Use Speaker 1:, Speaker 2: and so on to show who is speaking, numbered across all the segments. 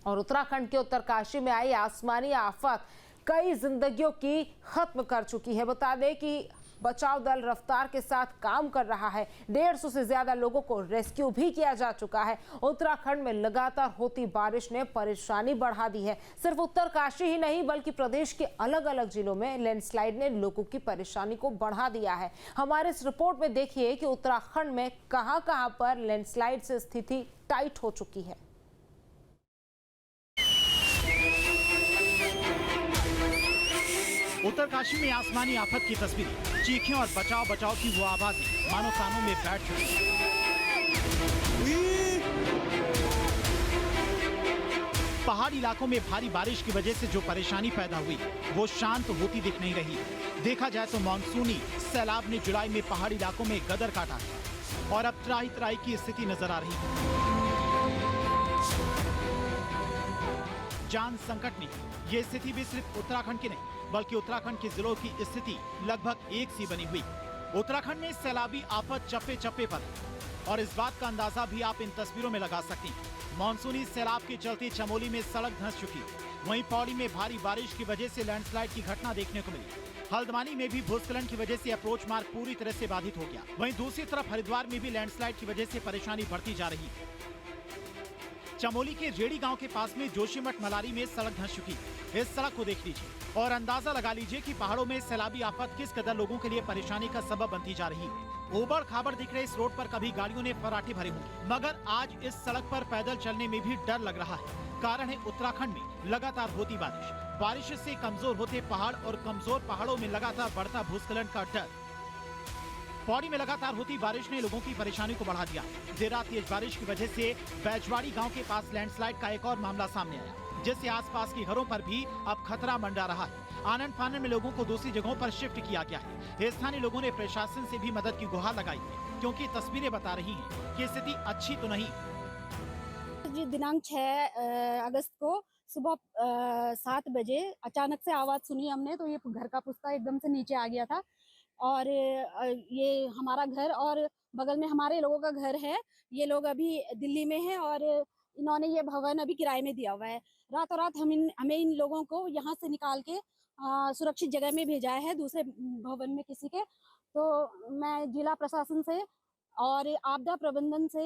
Speaker 1: और उत्तराखंड के उत्तरकाशी में आई आसमानी आफत कई जिंदगियों की खत्म कर चुकी है। बता दें कि बचाव दल रफ्तार के साथ काम कर रहा है। 150 से ज्यादा लोगों को रेस्क्यू भी किया जा चुका है। उत्तराखंड में लगातार होती बारिश ने परेशानी बढ़ा दी है। सिर्फ उत्तरकाशी ही नहीं बल्कि प्रदेश के अलग अलग जिलों में लैंडस्लाइड ने लोगों की परेशानी को बढ़ा दिया है। हमारे इस रिपोर्ट में देखिए कि उत्तराखंड में कहां-कहां पर लैंडस्लाइड से स्थिति टाइट हो चुकी है।
Speaker 2: उत्तरकाशी में आसमानी आफत की तस्वीरें, चीखें और बचाव की वो आवाजें मानो कानों में बैठ चुकी। पहाड़ी इलाकों में भारी बारिश की वजह से जो परेशानी पैदा हुई वो शांत होती दिख नहीं रही। देखा जाए तो मानसूनी सैलाब ने जुलाई में पहाड़ी इलाकों में गदर काटा है और अब त्राही त्राही की स्थिति नजर आ रही है। जान संकट में ये स्थिति भी सिर्फ उत्तराखंड की नहीं बल्कि उत्तराखंड के जिलों की स्थिति लगभग एक सी बनी हुई। उत्तराखंड में सैलाबी आफत चप्पे चप्पे पर और इस बात का अंदाजा भी आप इन तस्वीरों में लगा सकते हैं। मानसूनी सैलाब के चलते चमोली में सड़क धंस चुकी, वहीं पौड़ी में भारी बारिश की वजह से लैंडस्लाइड की घटना देखने को मिली। हल्द्वानी में भी भूस्खलन की वजह से अप्रोच मार्ग पूरी तरह से बाधित हो गया। वहीं दूसरी तरफ हरिद्वार में भी लैंडस्लाइड की वजह से परेशानी बढ़ती जा रही है। चमोली के रेड़ी गांव के पास में जोशीमठ मलारी में सड़क धंस चुकी। इस सड़क को देख लीजिए और अंदाजा लगा लीजिए कि पहाड़ों में सैलाबी आफत किस कदर लोगों के लिए परेशानी का सबब बनती जा रही है। ओबड़ खाबड़ दिख रहे इस रोड पर कभी गाड़ियों ने फराटे भरे होंगे, मगर आज इस सड़क पर पैदल चलने में भी डर लग रहा है। कारण है उत्तराखंड में लगातार होती बारिश से कमजोर होते पहाड़ और कमजोर पहाड़ों में लगातार बढ़ता भूस्खलन का डर। पौड़ी में लगातार होती बारिश ने लोगों की परेशानी को बढ़ा दिया। देर रात तेज बारिश की वजह से बैजवाड़ी गांव के पास लैंडस्लाइड का एक और मामला सामने आया, जिससे आसपास के घरों पर भी अब खतरा मंडरा रहा है। आनन फानन में लोगों को दूसरी जगहों पर शिफ्ट किया गया है। स्थानीय लोगों ने प्रशासन से भी मदद की गुहार लगाई है, क्योंकि तस्वीरें बता रही हैं कि स्थिति अच्छी तो नहीं।
Speaker 3: दिनांक 6 अगस्त को सुबह 7 बजे अचानक से आवाज सुनी हमने, तो ये घर का पुस्ता एकदम से नीचे आ गया था और ये हमारा घर और बगल में हमारे लोगों का घर है। ये लोग अभी दिल्ली में हैं और इन्होंने ये भवन अभी किराए में दिया हुआ है। रातों रात हमें इन लोगों को यहाँ से निकाल के सुरक्षित जगह में भेजा है, दूसरे भवन में किसी के। तो मैं जिला प्रशासन से और आपदा प्रबंधन से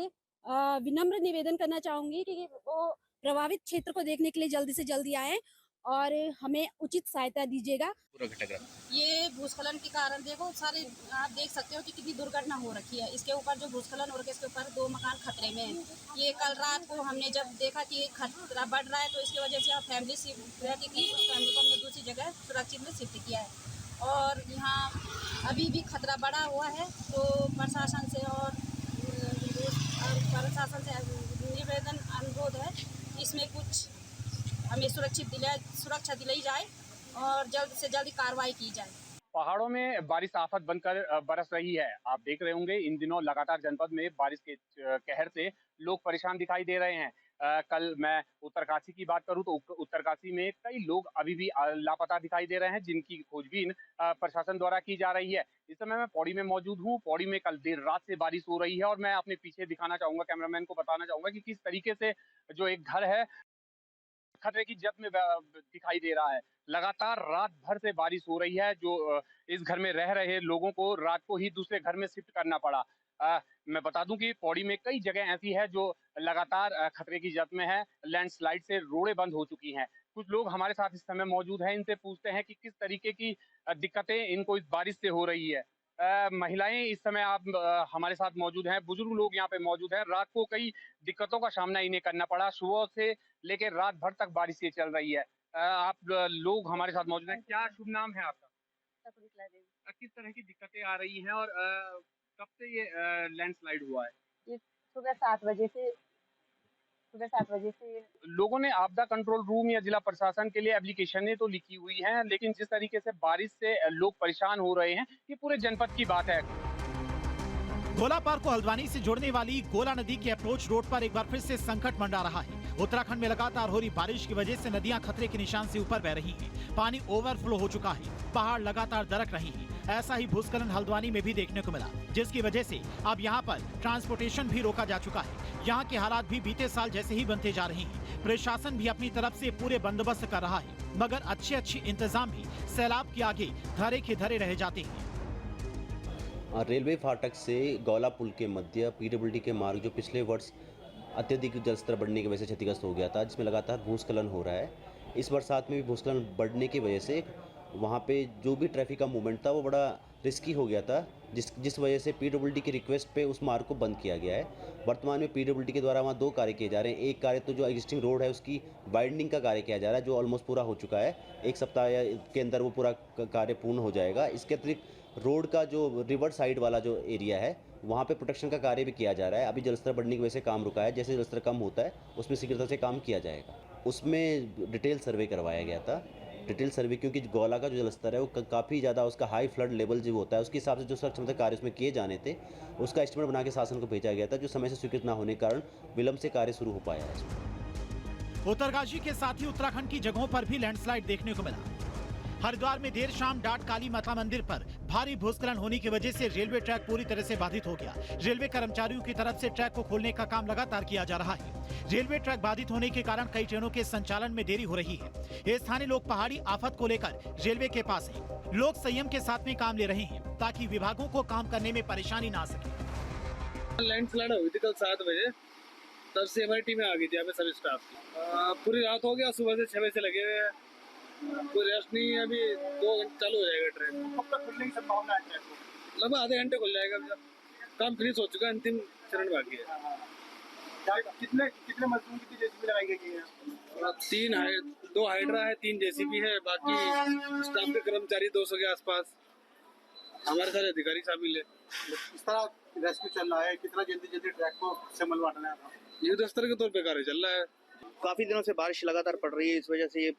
Speaker 3: विनम्र निवेदन करना चाहूंगी कि वो प्रभावित क्षेत्र को देखने के लिए जल्दी से जल्दी आए और हमें उचित सहायता दीजिएगा।
Speaker 4: ये भूस्खलन के कारण देखो सारे आप देख सकते हो कि कितनी दुर्घटना हो रखी है। इसके ऊपर जो भूस्खलन हो रखा है इसके ऊपर 2 मकान खतरे में है। ये कल रात को हमने जब देखा कि खतरा बढ़ रहा है तो इसकी वजह से फैमिली शिफ्ट रहती थी, उस फैमिली को हमने दूसरी जगह सुरक्षित में शिफ्ट किया है। और यहाँ अभी भी खतरा बढ़ा हुआ है, तो प्रशासन से निवेदन अनुरोध है इसमें कुछ हमें सुरक्षा दिलाई जाए और जल्द से जल्द कार्रवाई की जाए।
Speaker 5: पहाड़ों में बारिश आफत बनकर बरस रही है। आप देख रहे होंगे इन दिनों लगातार जनपद में बारिश के कहर से लोग परेशान दिखाई दे रहे हैं। कल मैं उत्तरकाशी की बात करूं तो उत्तरकाशी में कई लोग अभी भी लापता दिखाई दे रहे हैं, जिनकी खोजबीन प्रशासन द्वारा की जा रही है। इस समय मैं पौड़ी में मौजूद हूं। पौड़ी में कल देर रात से बारिश हो रही है और मैं अपने पीछे दिखाना चाहूंगा, कैमरामैन को बताना चाहूंगा कि किस तरीके से जो एक घर है खतरे की जद में दिखाई दे रहा है। लगातार रात भर से बारिश हो रही है, जो इस घर में रह रहे लोगों को रात को ही दूसरे घर में शिफ्ट करना पड़ा। मैं बता दूं कि पौड़ी में कई जगह ऐसी है जो लगातार खतरे की जद में है। लैंडस्लाइड से रोडें बंद हो चुकी हैं। कुछ लोग हमारे साथ इस समय मौजूद हैं, इनसे पूछते हैं कि किस तरीके की दिक्कतें इनको इस बारिश से हो रही है। महिलाएं इस समय आप हमारे साथ मौजूद हैं, बुजुर्ग लोग यहाँ पे मौजूद हैं। रात को कई दिक्कतों का सामना इन्हें करना पड़ा। सुबह से लेकर रात भर तक बारिश ये चल रही है। आप लोग हमारे साथ मौजूद हैं। क्या शुभ नाम है आपका? किस तरह की दिक्कतें आ रही हैं और कब से ये लैंडस्लाइड हुआ है?
Speaker 6: ये सुबह 7 बजे से
Speaker 5: लोगों ने आपदा कंट्रोल रूम या जिला प्रशासन के लिए एप्लीकेशनें तो लिखी हुई हैं, लेकिन जिस तरीके से बारिश से लोग परेशान हो रहे हैं, ये पूरे जनपद की बात है।
Speaker 2: गोलापार को हल्द्वानी से जोड़ने वाली गोला नदी के अप्रोच रोड पर एक बार फिर से संकट मंडरा रहा है। उत्तराखंड में लगातार हो रही बारिश की वजह से नदियां खतरे के निशान से ऊपर बह रही हैं। पानी ओवरफ्लो हो चुका है, पहाड़ लगातार दरक रहे हैं। ऐसा ही भूस्खलन हल्द्वानी में भी देखने को मिला, जिसकी वजह से अब यहाँ पर ट्रांसपोर्टेशन भी रोका जा चुका है। यहाँ के हालात भी बीते साल जैसे ही बनते जा रहे हैं। प्रशासन भी अपनी तरफ से पूरे बंदोबस्त कर रहा है, मगर अच्छे इंतजाम भी सैलाब के आगे धरे के धरे रह जाते हैं।
Speaker 7: रेलवे फाटक से गौला पुल के मध्य पीडब्ल्यूडी के मार्ग जो पिछले वर्ष अत्यधिक जलस्तर बढ़ने की वजह से क्षतिग्रस्त हो गया था, जिसमें लगातार भूस्खलन हो रहा है। इस बरसात में भी भूस्खलन बढ़ने की वजह से वहाँ पे जो भी ट्रैफिक का मूवमेंट था वो बड़ा रिस्की हो गया था, जिस वजह से पीडब्ल्यूडी की रिक्वेस्ट पे उस मार्ग को बंद किया गया है। वर्तमान में पीडब्ल्यूडी के द्वारा वहाँ 2 कार्य किए जा रहे हैं। एक कार्य तो जो एग्जिस्टिंग रोड है उसकी वाइडनिंग का कार्य किया जा रहा है, जो ऑलमोस्ट पूरा हो चुका है। 1 सप्ताह के अंदर वो पूरा कार्य पूर्ण हो जाएगा। इसके अतिरिक्त रोड का जो रिवर साइड वाला जो एरिया है वहाँ पे प्रोटेक्शन का कार्य भी किया जा रहा है। अभी जलस्तर बढ़ने की वजह से काम रुका है, जैसे जलस्तर कम होता है उसमें शीघ्रता से काम किया जाएगा। उसमें डिटेल सर्वे करवाया गया था। डिटेल सर्वे क्योंकि गौला का जो जलस्तर है वो काफ़ी ज़्यादा, उसका हाई फ्लड लेवल जो होता है उसके हिसाब से जो क्षमता कार्य उसमें किए जाने थे उसका एस्टिमेट बना के शासन को भेजा गया था, जो समय से स्वीकृत न होने के कारण विलंब से कार्य शुरू हो पाया है।
Speaker 2: उत्तरकाशी के साथ ही उत्तराखंड की जगहों पर भी लैंडस्लाइड देखने को मिला। हरिद्वार में देर शाम डाट काली माता मंदिर पर भारी भूस्खलन होने की वजह से रेलवे ट्रैक पूरी तरह से बाधित हो गया। रेलवे कर्मचारियों की तरफ से ट्रैक को खोलने का काम लगातार किया जा रहा है। रेलवे ट्रैक बाधित होने के कारण कई ट्रेनों के संचालन में देरी हो रही है। स्थानीय लोग पहाड़ी आफत को लेकर रेलवे के पास हैं। लोग संयम के साथ में काम ले रहे हैं ताकि विभागों को काम करने में परेशानी ना आ सके।
Speaker 8: लैंडस्लाइड हुई थी कल 7 बजे, तब से हमारी टीमें आ गई थी यहाँ पे सब स्टाफ की। पूरी रात हो गया, सुबह से 6 बजे से लगे हुए हैं, कोई रेस्ट नहीं है। अभी 2 घंटे चालू हो जाएगा ट्रेन। कब तक खुलने की संभावना है ट्रेन? लगभग आधे घंटे खुल जाएगा। अभी काम फिनिश हो चुका है, अंतिम चरण बाकी है। कितने मजदूर की जेसीबी लगाई गई है? 2 हाइड्रा है, 3 जेसीबी है, बाकी स्टाफ के कर्मचारी 200 के आसपास, हमारे सारे अधिकारी शामिल है।
Speaker 9: इस तरह रेस्क्यू चल रहा है, कितना जल्दी ट्रैक को से मलवाना है?
Speaker 8: युद्ध स्तर के तौर पे कार्य चल रहा है।
Speaker 10: काफ़ी दिनों से बारिश लगातार पड़ रही है, इस वजह से ये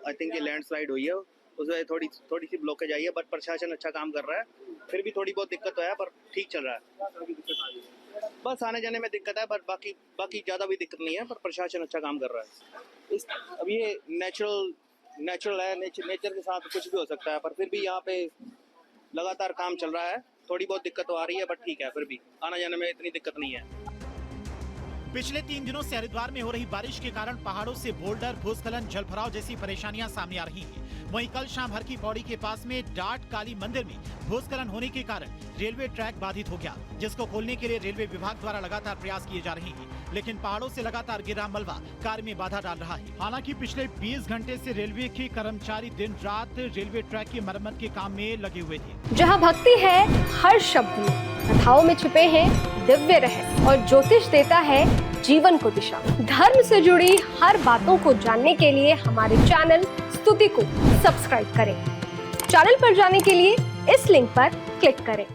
Speaker 10: आई थिंक ये लैंडस्लाइड हुई है। उस वजह थोड़ी सी ब्लॉकेज आई है, बट प्रशासन अच्छा काम कर रहा है। फिर भी थोड़ी बहुत दिक्कत तो है, पर ठीक चल रहा है। बस आने जाने में दिक्कत है, पर बाकी ज़्यादा भी दिक्कत नहीं है, पर प्रशासन अच्छा काम कर रहा है। अब ये नेचुरल है, नेचर के साथ कुछ भी हो सकता है, पर फिर भी यहाँ पे लगातार काम चल रहा है। थोड़ी बहुत दिक्कत तो आ रही है, बट ठीक है, फिर भी आने जाने में इतनी दिक्कत नहीं है।
Speaker 2: पिछले 3 दिनों से हरिद्वार में हो रही बारिश के कारण पहाड़ों से बोल्डर, भूस्खलन, जलभराव जैसी परेशानियां सामने आ रही हैं। वहीं कल शाम हर की पौड़ी के पास में डाट काली मंदिर में भूस्खलन होने के कारण रेलवे ट्रैक बाधित हो गया, जिसको खोलने के लिए रेलवे विभाग द्वारा लगातार प्रयास किए जा रहे हैं, लेकिन पहाड़ों से लगातार गिर रहा मलबा कार्य में बाधा डाल रहा है। हालांकि पिछले 20 घंटे से रेलवे के कर्मचारी दिन रात रेलवे ट्रैक की मरम्मत के काम में लगे हुए थे।
Speaker 11: जहाँ भक्ति है हर शब्द में, कथाओं में छिपे हैं दिव्य रहस्य और ज्योतिष देता है जीवन को दिशा। धर्म से जुड़ी हर बातों को जानने के लिए हमारे चैनल स्तुति को सब्सक्राइब करें। चैनल पर जाने के लिए इस लिंक पर क्लिक करें।